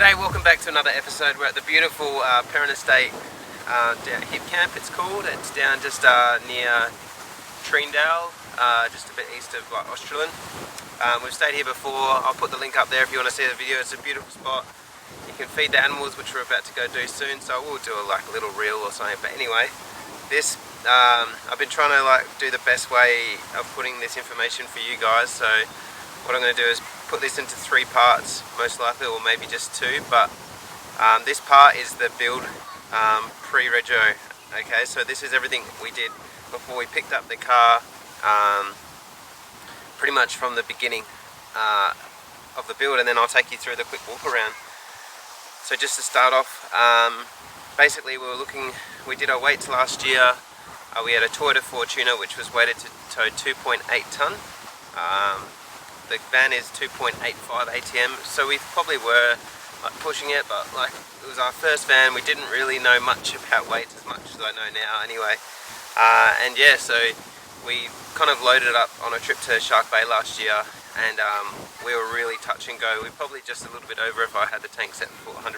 G'day, welcome back to another episode. We're at the beautiful Parent Estate Hip Camp, it's called. It's down just near Treendale, just a bit east of Australind. We've stayed here before. I'll put the link up there if you want to see the video. It's a beautiful spot. You can feed the animals, which we're about to go do soon, so we'll do a little reel or something. But anyway, this I've been trying to do the best way of putting this information for you guys. So what I'm going to do is put this into 3 parts, most likely, or maybe just 2. But this part is the build pre-rego. Okay, so this is everything we did before we picked up the car, pretty much from the beginning of the build, and then I'll take you through the quick walk around. So just to start off, basically we did our weights last year. We had a Toyota Fortuner which was weighted to tow 2.8 tonne. The van is 2.85 ATM, so we probably were pushing it, but it was our first van. We didn't really know much about weights, as much as I know now anyway. And yeah, so we kind of loaded it up on a trip to Shark Bay last year, and we were really touch and go. We probably just a little bit over if I had the tank set for 100%,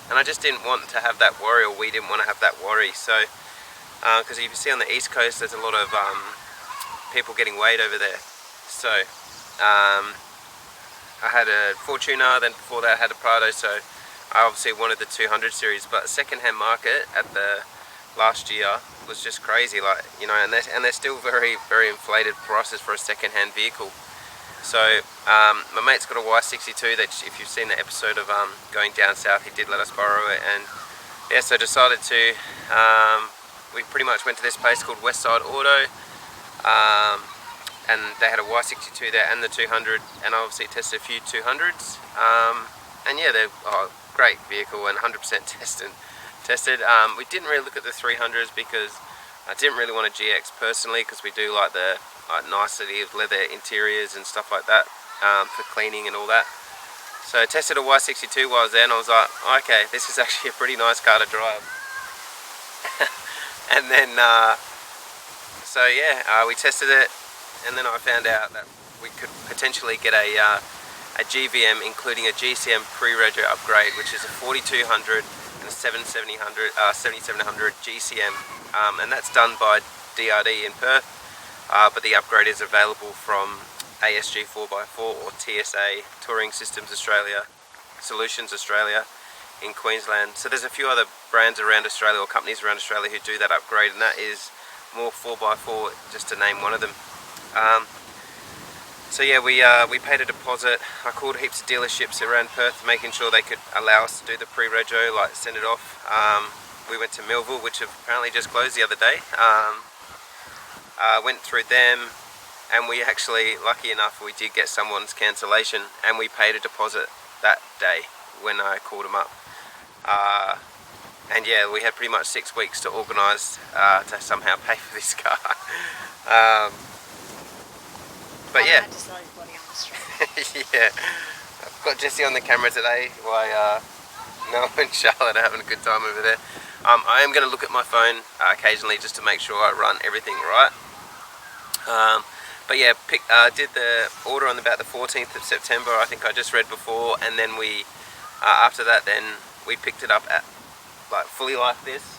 and I just didn't want to have that worry, or we didn't want to have that worry. So because you can see on the east coast there's a lot of people getting weighed over there. So I had a Fortuner, then before that I had a Prado, so I obviously wanted the 200 series. But second-hand market at the last year was just crazy, and they're still very, very inflated prices for a second-hand vehicle. So my mate's got a Y62 that, if you've seen the episode of going down south, he did let us borrow it, and yeah, so decided to we pretty much went to this place called Westside Auto, and they had a Y62 there and the 200, and I obviously tested a few 200s, and yeah, they're great vehicle and 100% tested. We didn't really look at the 300s because I didn't really want a GX personally, because we do like the nicety of leather interiors and stuff like that for cleaning and all that. So I tested a Y62 while I was there, and I was like, okay, this is actually a pretty nice car to drive. And then so yeah, we tested it, and then I found out that we could potentially get a GVM, including a GCM pre-rego upgrade, which is a 4200 and a 7700 GCM, and that's done by DRD in Perth, but the upgrade is available from ASG 4x4 or TSA, Touring Systems Australia, Solutions Australia in Queensland. So there's a few other brands around Australia, or companies around Australia, who do that upgrade, and that is more 4x4, just to name one of them. So yeah, we paid a deposit. I called heaps of dealerships around Perth, making sure they could allow us to do the pre-rego, send it off. We went to Millville, which have apparently just closed the other day. Went through them, and we actually, lucky enough, we did get someone's cancellation, and we paid a deposit that day when I called them up. And yeah, we had pretty much 6 weeks to organise to somehow pay for this car. But yeah, yeah, I've got Jesse on the camera today while Noah and Charlotte are having a good time over there. I am going to look at my phone occasionally just to make sure I run everything right. But yeah, did the order on about the 14th of September, I think I just read before, and then we after that then we picked it up at fully like this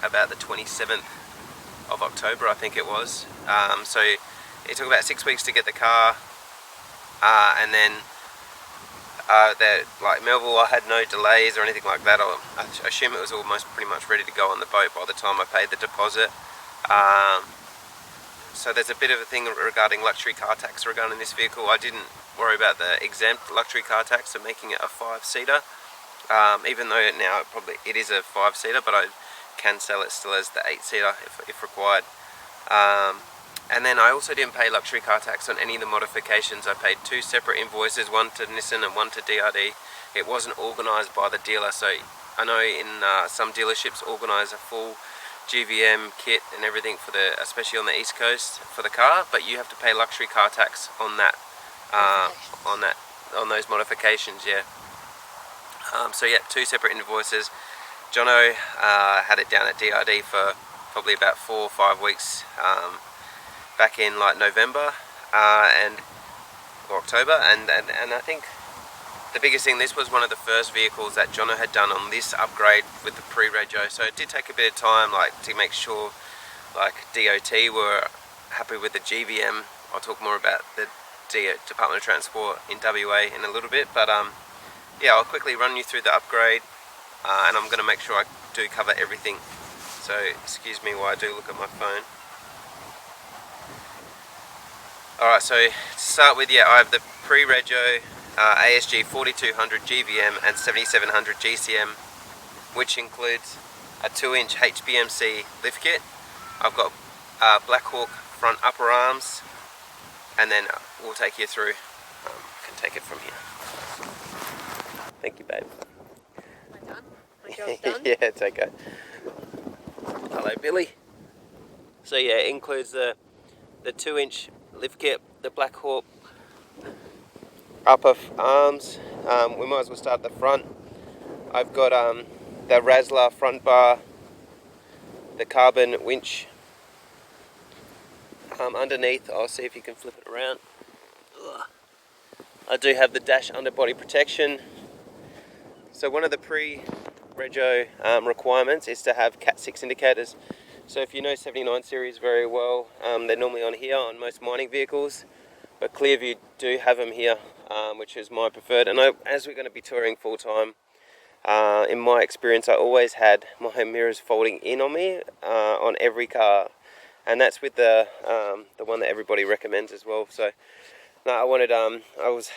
about the 27th of October, I think it was. So it took about 6 weeks to get the car, and then Melville, I had no delays or anything like that. I assume it was almost pretty much ready to go on the boat by the time I paid the deposit. So there's a bit of a thing regarding luxury car tax regarding this vehicle. I didn't worry about the exempt luxury car tax, so making it a 5-seater, even though now it is a 5-seater, but I can sell it still as the 8-seater if required. And then I also didn't pay luxury car tax on any of the modifications. I paid 2 separate invoices, one to Nissan and one to DRD. It wasn't organised by the dealer, so I know in some dealerships organise a full GVM kit and everything for especially on the east coast for the car, but you have to pay luxury car tax on that, on those modifications. Yeah. So yeah, 2 separate invoices. Jono had it down at DRD for probably about 4 or 5 weeks. Back in November and or October, and I think the biggest thing, this was one of the first vehicles that Jono had done on this upgrade with the pre-rego, so it did take a bit of time, like, to make sure like DOT were happy with the GVM. I'll talk more about the Department of Transport in WA in a little bit, but yeah, I'll quickly run you through the upgrade, and I'm going to make sure I do cover everything, so excuse me while I do look at my phone. Alright, so to start with, yeah, I have the pre-rego ASG 4200 GVM and 7700 GCM, which includes a 2-inch HPMC lift kit. I've got Black Hawk front upper arms, and then we'll take you through. Can take it from here. Thank you, babe. Am I done? My job's done? Yeah, it's okay. Hello, Billy. So yeah, it includes the 2-inch lift kit, the Black Hawk upper arms. We might as well start at the front. I've got the Razzler front bar, the carbon winch underneath. I'll see if you can flip it around. I do have the dash underbody protection. So one of the pre-rego requirements is to have Cat 6 indicators. So if you know 79 series very well, they're normally on here on most mining vehicles, but Clearview do have them here, which is my preferred. And as we're going to be touring full time, in my experience, I always had my mirrors folding in on me on every car, and that's with the one that everybody recommends as well. So no, I was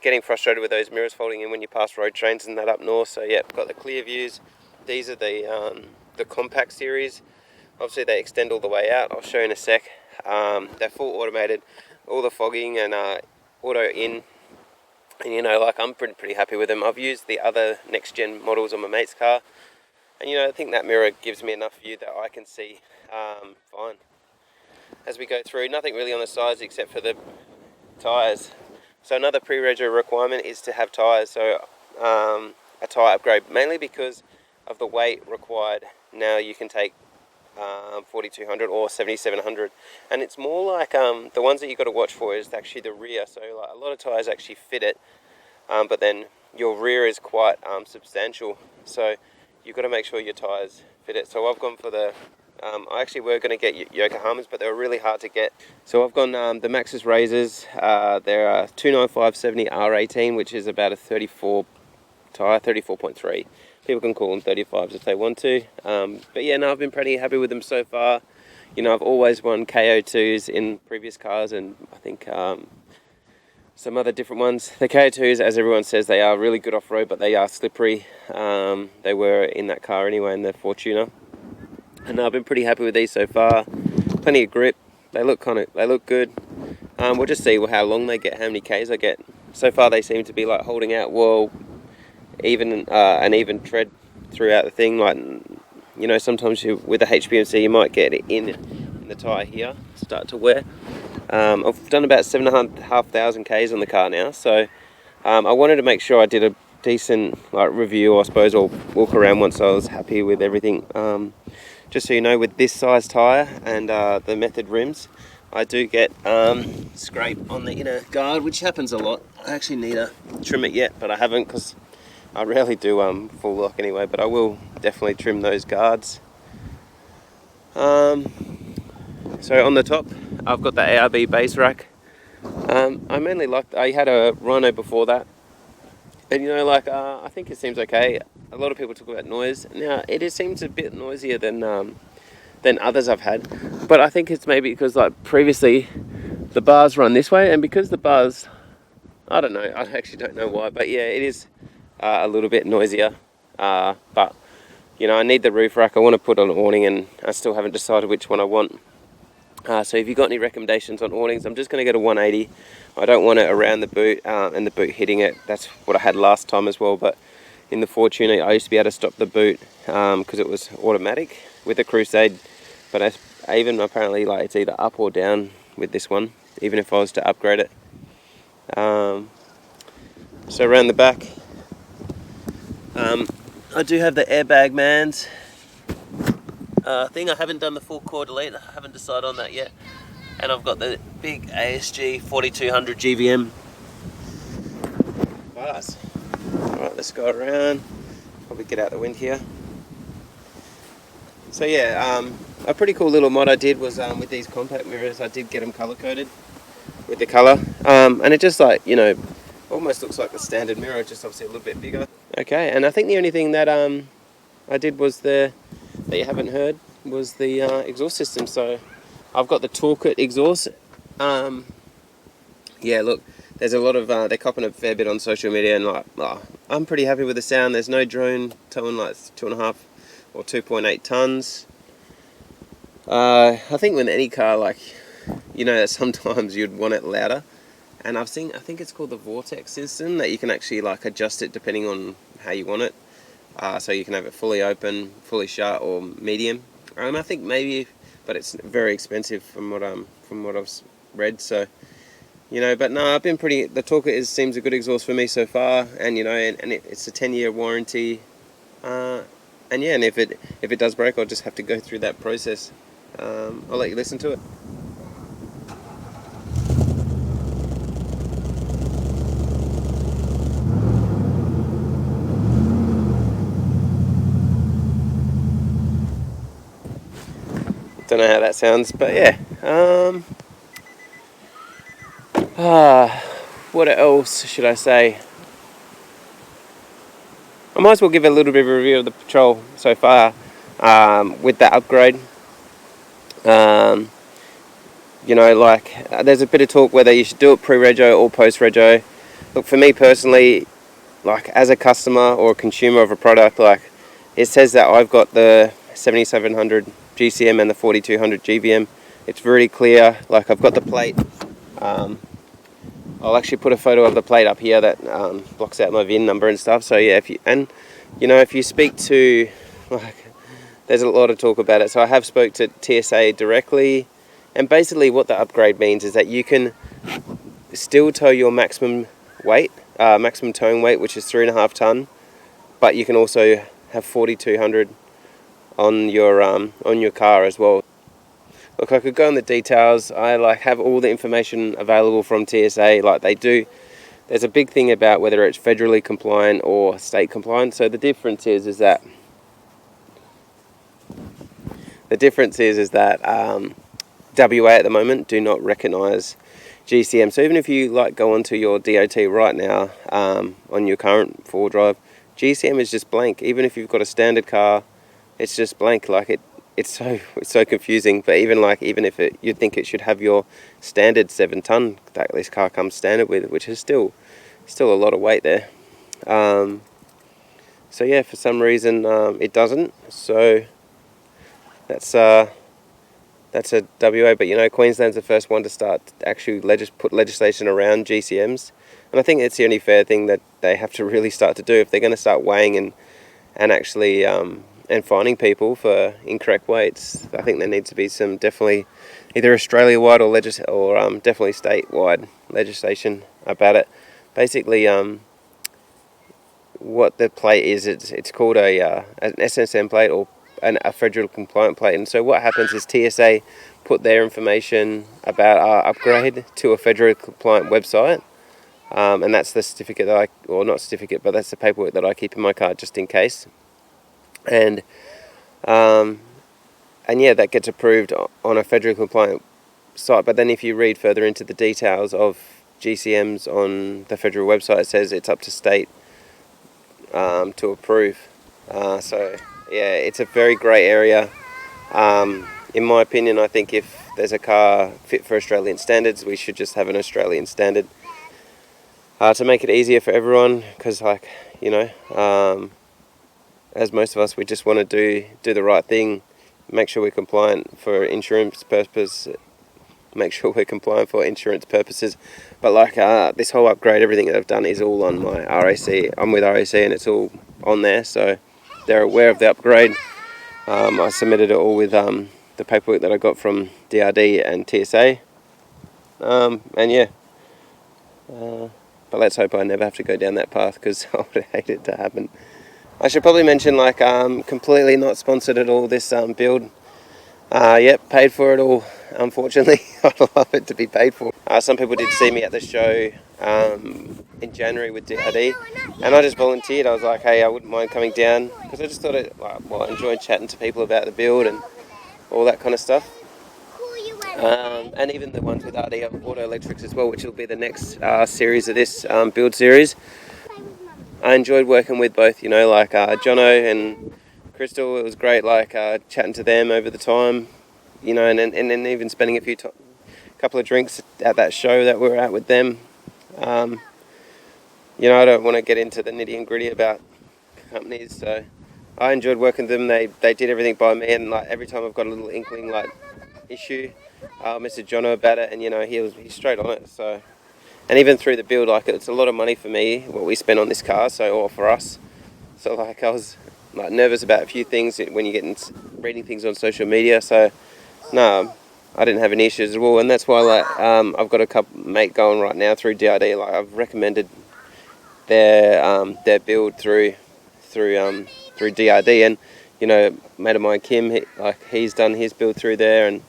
getting frustrated with those mirrors folding in when you pass road trains and that up north. So yeah, I've got the Clearviews. These are the compact series. Obviously they extend all the way out. I'll show you in a sec. They're full automated, all the fogging and auto in. And you know, like, I'm pretty happy with them. I've used the other next gen models on my mate's car, and you know, I think that mirror gives me enough view that I can see fine. As we go through, nothing really on the sides except for the tyres. So another pre-rego requirement is to have tyres. So a tyre upgrade, mainly because of the weight required. Now you can take 4200 or 7700, and it's more like the ones that you've got to watch for is actually the rear. So like, a lot of tyres actually fit it, but then your rear is quite substantial, so you've got to make sure your tyres fit it. So I've gone for the I actually were going to get Yokohamas, but they were really hard to get, so I've gone the Maxxis Razors. They're a 295/70 R18, which is about a 34 tyre, 34.3. People can call them 35s if they want to. But yeah, no, I've been pretty happy with them so far. You know, I've always won KO2s in previous cars, and I think some other different ones. The KO2s, as everyone says, they are really good off-road, but they are slippery. They were in that car anyway, in the Fortuner. And I've been pretty happy with these so far. Plenty of grip. They look good. We'll just see how long they get, how many Ks I get. So far they seem to be like holding out well, even an even tread throughout the thing. Like, you know, sometimes with the HPMC you might get it in the tyre here, start to wear. I've done about 7,500 Ks on the car now, so I wanted to make sure I did a decent review, I suppose, or walk around once I was happy with everything. Just so you know, with this size tyre and the Method rims, I do get scrape on the inner guard, which happens a lot. I actually need to trim it yet, but I haven't, because I rarely do full lock anyway, but I will definitely trim those guards. So on the top, I've got the ARB base rack. I mainly I had a Rhino before that, and you know, like, I think it seems okay. A lot of people talk about noise. Now, it seems a bit noisier than others I've had, but I think it's maybe because, like, previously the bars run this way, and because the bars, I don't know, I actually don't know why, but yeah, it is a little bit noisier. But you know, I need the roof rack. I want to put on an awning, and I still haven't decided which one I want. So if you've got any recommendations on awnings, I'm just going to get a 180. I don't want it around the boot and the boot hitting it. That's what I had last time as well, but in the Fortuner I used to be able to stop the boot because it was automatic with the Crusade, but even apparently, like, it's either up or down with this one, even if I was to upgrade it. So around the back, I do have the airbag mans thing. I haven't done the full core delete, I haven't decided on that yet. And I've got the big ASG 4200 GVM bars. let's go around. Probably get out the wind here. So yeah, a pretty cool little mod I did was with these compact mirrors. I did get them color coded with the color, and it just like, you know, almost looks like the standard mirror, just obviously a little bit bigger. Okay, and I think the only thing that I did was that you haven't heard was the exhaust system. So I've got the Toolkit exhaust. Yeah, look, there's a lot of they're copping a fair bit on social media, and like, I'm pretty happy with the sound. There's no drone towing like 2.5 or 2.8 tons. I think with any car, like, you know, sometimes you'd want it louder, and I think it's called the Vortex system, that you can actually like adjust it depending on how you want it. So you can have it fully open, fully shut, or medium. I think maybe, but it's very expensive from what I've read. So, you know, but no, I've been pretty. The Toolkit seems a good exhaust for me so far, and you know, and it's a 10-year warranty. And yeah, and if it does break, I'll just have to go through that process. I'll let you listen to it. Don't know how that sounds, but yeah. What else should I say? I might as well give a little bit of a review of the Patrol so far with that upgrade. You know, like, there's a bit of talk whether you should do it pre-rego or post-rego. Look, for me personally, like, as a customer or a consumer of a product, like, it says that I've got the 7700 GCM and the 4200 GVM. It's really clear. Like, I've got the plate. I'll actually put a photo of the plate up here that blocks out my VIN number and stuff. So yeah, if you speak to, like, there's a lot of talk about it. So I have spoke to TSA directly, and basically what the upgrade means is that you can still tow your maximum weight, maximum towing weight, which is 3.5 ton, but you can also have 4200 on your car as well. Look, I could go in the details. I like have all the information available from TSA. Like they do, there's a big thing about whether it's federally compliant or state compliant. So the difference is that WA at the moment do not recognise GCM. So even if you like go onto your DOT right now on your current 4-drive, GCM is just blank. Even if you've got a standard car, it's just blank. Like it's so confusing. But even if you'd think it should have your standard 7-ton that this car comes standard with, which is still a lot of weight there. So yeah, for some reason it doesn't. So that's a WA. But you know, Queensland's the first one to start to actually put legislation around GCMs, and I think it's the only fair thing that they have to really start to do if they're going to start weighing and actually and finding people for incorrect weights. I think there needs to be some definitely either Australia-wide or definitely state-wide legislation about it. Basically, what the plate is, it's called an SSM plate or a federal compliant plate. And so what happens is TSA put their information about our upgrade to a federal compliant website, and that's the certificate that that's the paperwork that I keep in my car just in case. And yeah, that gets approved on a federally compliant site. But then if you read further into the details of GCMs on the federal website, it says it's up to state to approve. So yeah, it's a very grey area. In my opinion, I think if there's a car fit for Australian standards, we should just have an Australian standard to make it easier for everyone. Because, like, you know, as most of us, we just want to do the right thing, make sure we're compliant for insurance purposes. But like this whole upgrade, everything that I've done is all on my RAC. I'm with RAC and it's all on there, so they're aware of the upgrade. I submitted it all with the paperwork that I got from DRD and TSA. And yeah, but let's hope I never have to go down that path, because I would hate it to happen. I should probably mention, like, completely not sponsored at all, this build. Yep, paid for it all, unfortunately. I'd love it to be paid for. Some people did see me at the show in January with DRD, and I just volunteered. I was like, hey, I wouldn't mind coming down, because I just thought I enjoyed chatting to people about the build and all that kind of stuff. And even the ones with RD Auto Electrics as well, which will be the next series of this build series. I enjoyed working with both, like Jono and Crystal. It was great, like chatting to them over the time, and then even spending a couple of drinks at that show that we were at with them. I don't want to get into the nitty and gritty about companies, so I enjoyed working with them. They did everything by me, and like every time I've got a little inkling like issue, I'll message Jono about it, and he's straight on it. So, and even through the build, like it's a lot of money for me what we spent on this car, or for us. So like I was like nervous about a few things when you get reading things on social media. So no, I didn't have any issues at all, and that's why like I've got a mate going right now through DRD. Like I've recommended their build through DRD, and mate of mine Kim, he's done his build through there, and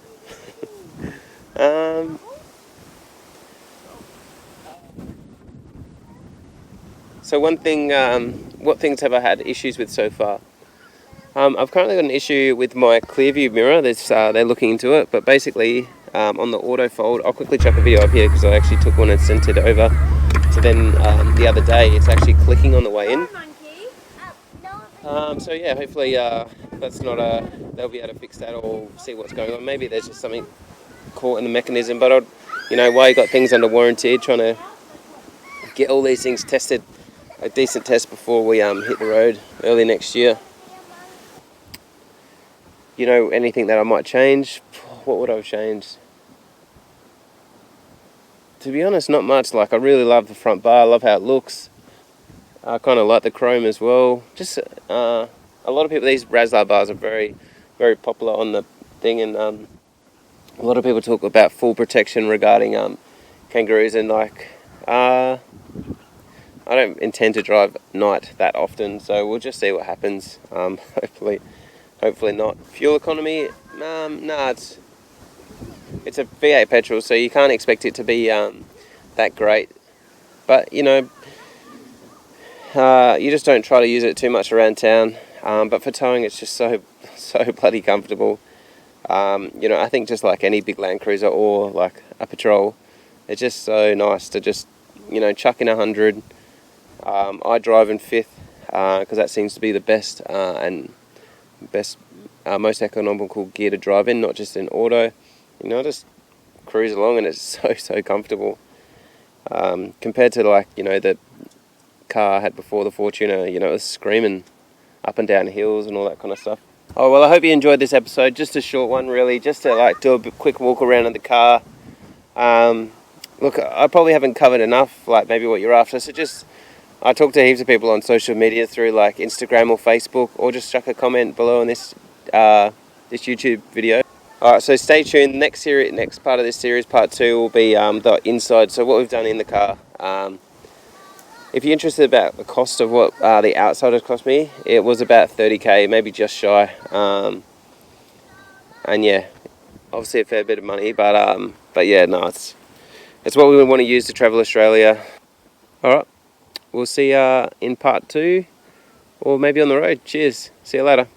so one thing, what things have I had issues with so far? I've currently got an issue with my Clearview mirror. They're looking into it, but basically on the auto fold, I'll quickly chuck a video up here because I actually took one and sent it over to them the other day. It's actually clicking on the way in. So yeah, hopefully that's not they'll be able to fix that or see what's going on. Maybe there's just something caught in the mechanism, but while you got things under warranty, trying to get all these things tested, a decent test before we hit the road early next year. Anything that I might change, what would I have changed? To be honest, not much. Like I really love the front bar, I love how it looks. I kind of like the chrome as well. Just a lot of people, these Razlar bars are very, very popular on the thing, and a lot of people talk about full protection regarding kangaroos, and like I don't intend to drive night that often, so we'll just see what happens. Hopefully not. Fuel economy, nah, it's a V8 petrol, so you can't expect it to be that great. But you just don't try to use it too much around town. But for towing, it's just so bloody comfortable. I think just like any big Land Cruiser or like a Patrol, it's just so nice to just chuck in 100. I drive in fifth because that seems to be the best most economical gear to drive in, not just in auto. Just cruise along, and it's so comfortable compared to like the car I had before, the Fortuner. It was screaming up and down hills and all that kind of stuff. Oh well, I hope you enjoyed this episode. Just a short one, really, just to like do a quick walk around in the car. Look, I probably haven't covered enough, like maybe what you're after. So I talk to heaps of people on social media through like Instagram or Facebook, or just chuck a comment below on this YouTube video. Alright, so stay tuned. Next part of this series, part 2, will be the inside. So what we've done in the car. If you're interested about the cost of what the outside has cost me, it was about 30k, maybe just shy. And yeah, obviously a fair bit of money, but yeah, no, it's what we want to use to travel Australia. Alright, we'll see you in part 2, or maybe on the road. Cheers, see you later.